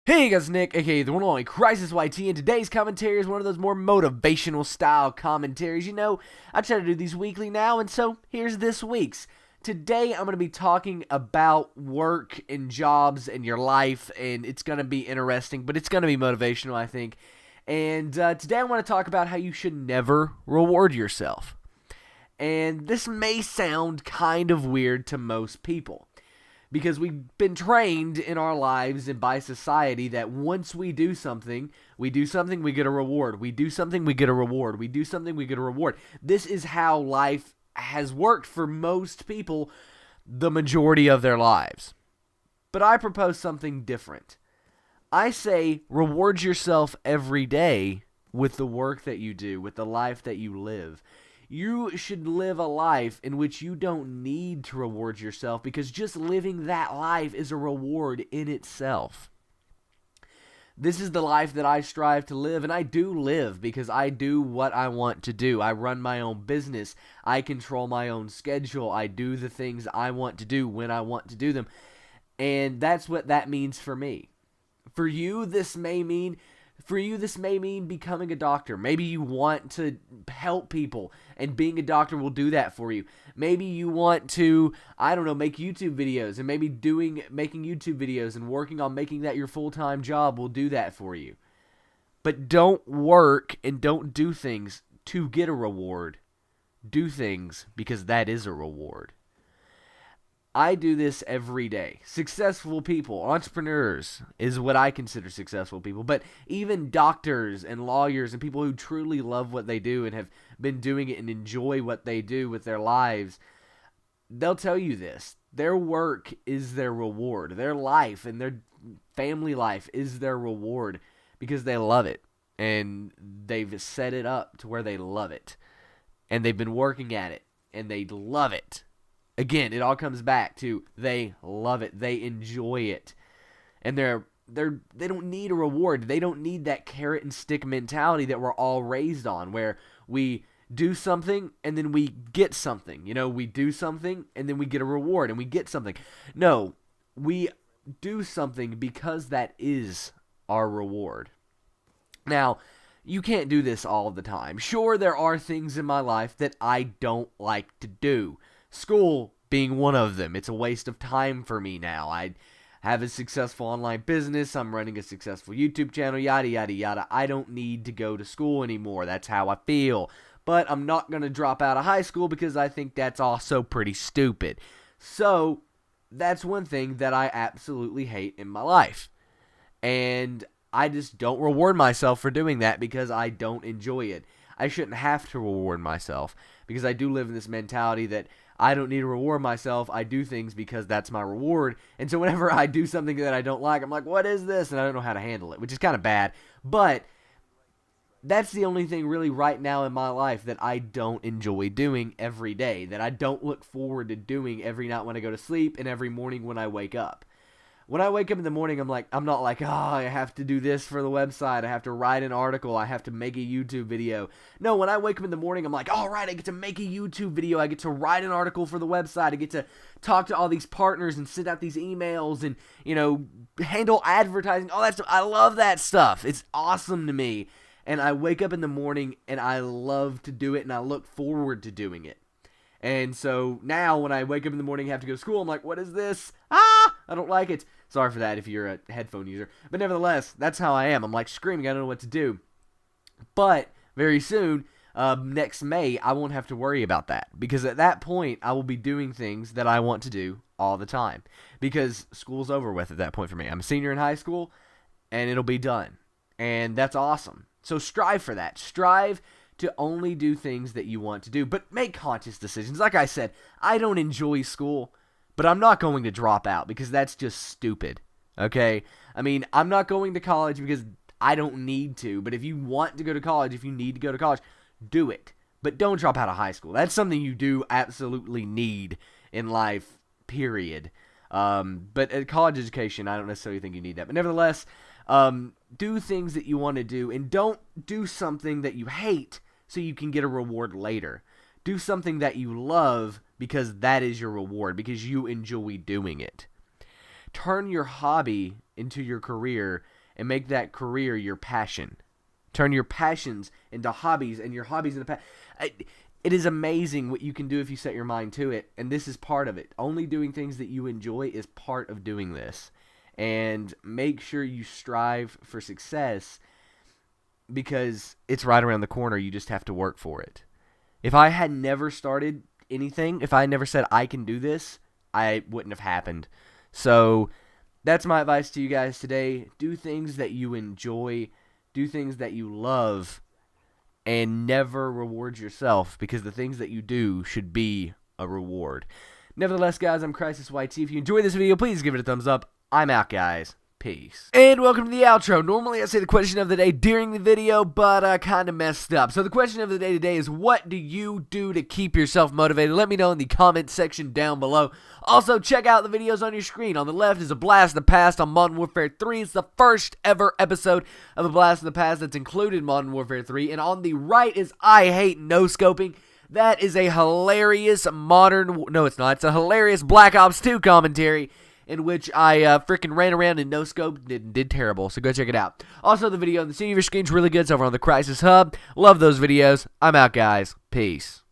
Hey guys, Nick, aka the one and only Crisis YT, and today's commentary is one of those more motivational style commentaries. I try to do these weekly now, and so here's this week's. Today I'm going to be talking about work and jobs and your life, and it's going to be interesting, but it's going to be motivational, I think. And today I want to talk about how you should never reward yourself. And this may sound kind of weird to most people, because we've been trained in our lives and by society that once we do something, we get a reward. We do something, we get a reward. We do something, we get a reward. This is how life has worked for most people the majority of their lives. But I propose something different. I say reward yourself every day with the work that you do, with the life that you live. You should live a life in which you don't need to reward yourself, because just living that life is a reward in itself. This is the life that I strive to live, and I do live because I do what I want to do. I run my own business. I control my own schedule. I do the things I want to do when I want to do them. And that's what that means for me. For you, this may mean becoming a doctor. Maybe you want to help people, and being a doctor will do that for you. Maybe you want to, make YouTube videos, and maybe making YouTube videos and working on making that your full-time job will do that for you. But don't work and don't do things to get a reward. Do things because that is a reward. I do this every day. Successful people, entrepreneurs, is what I consider successful people. But even doctors and lawyers and people who truly love what they do and have been doing it and enjoy what they do with their lives, they'll tell you this. Their work is their reward. Their life and their family life is their reward because they love it. And they've set it up to where they love it. And they've been working at it. And they love it. Again, it all comes back to they love it. They enjoy it. And they don't need a reward. They don't need that carrot and stick mentality that we're all raised on, where we do something and then we get something. We do something and then we get a reward and we get something. No, we do something because that is our reward. Now, you can't do this all the time. Sure, there are things in my life that I don't like to do. School being one of them. It's a waste of time for me now. I have a successful online business. I'm running a successful YouTube channel, yada, yada, yada. I don't need to go to school anymore. That's how I feel. But I'm not going to drop out of high school because I think that's also pretty stupid. So that's one thing that I absolutely hate in my life. And I just don't reward myself for doing that because I don't enjoy it. I shouldn't have to reward myself because I do live in this mentality that I don't need to reward myself. I do things because that's my reward. And so whenever I do something that I don't like, I'm like, what is this? And I don't know how to handle it, which is kind of bad. But that's the only thing really right now in my life that I don't enjoy doing every day, that I don't look forward to doing every night when I go to sleep and every morning when I wake up. When I wake up in the morning, I'm not like, I have to do this for the website. I have to write an article. I have to make a YouTube video. No, when I wake up in the morning, I'm like, all right, I get to make a YouTube video. I get to write an article for the website. I get to talk to all these partners and send out these emails and, handle advertising. All that stuff. I love that stuff. It's awesome to me. And I wake up in the morning and I love to do it and I look forward to doing it. And so now when I wake up in the morning and have to go to school, I'm like, what is this? I don't like it. Sorry for that if you're a headphone user. But nevertheless, that's how I am. I'm like screaming. I don't know what to do. But very soon, next May, I won't have to worry about that. Because at that point, I will be doing things that I want to do all the time. Because school's over with at that point for me. I'm a senior in high school, and it'll be done. And that's awesome. So strive for that. Strive to only do things that you want to do. But make conscious decisions. Like I said, I don't enjoy school. But I'm not going to drop out because that's just stupid, okay? I mean, I'm not going to college because I don't need to. But if you want to go to college, if you need to go to college, do it. But don't drop out of high school. That's something you do absolutely need in life, period. But at college education, I don't necessarily think you need that. But nevertheless, do things that you want to do. And don't do something that you hate so you can get a reward later. Do something that you love because that is your reward, because you enjoy doing it. Turn your hobby into your career and make that career your passion. Turn your passions into hobbies and your hobbies into It is amazing what you can do if you set your mind to it, and this is part of it. Only doing things that you enjoy is part of doing this. And make sure you strive for success because it's right around the corner. You just have to work for it. If I had never started anything, if I had never said I can do this, I wouldn't have happened. So that's my advice to you guys today. Do things that you enjoy. Do things that you love. And never reward yourself, because the things that you do should be a reward. Nevertheless, guys, I'm Crisis YT. If you enjoyed this video, please give it a thumbs up. I'm out, guys. Peace. And welcome to the outro. Normally I say the question of the day during the video, but I kind of messed up. So the question of the day today is, what do you do to keep yourself motivated? Let me know in the comment section down below. Also, check out the videos on your screen. On the left is a Blast of the Past on Modern Warfare 3. It's the first ever episode of a Blast of the Past that's included in Modern Warfare 3. And on the right is I Hate No Scoping. That is a hilarious it's a hilarious Black Ops 2 commentary in which I freaking ran around and no-scoped and did terrible, so go check it out. Also, the video on the center of your screen is really good. It's over on the Crisis Hub. Love those videos. I'm out, guys. Peace.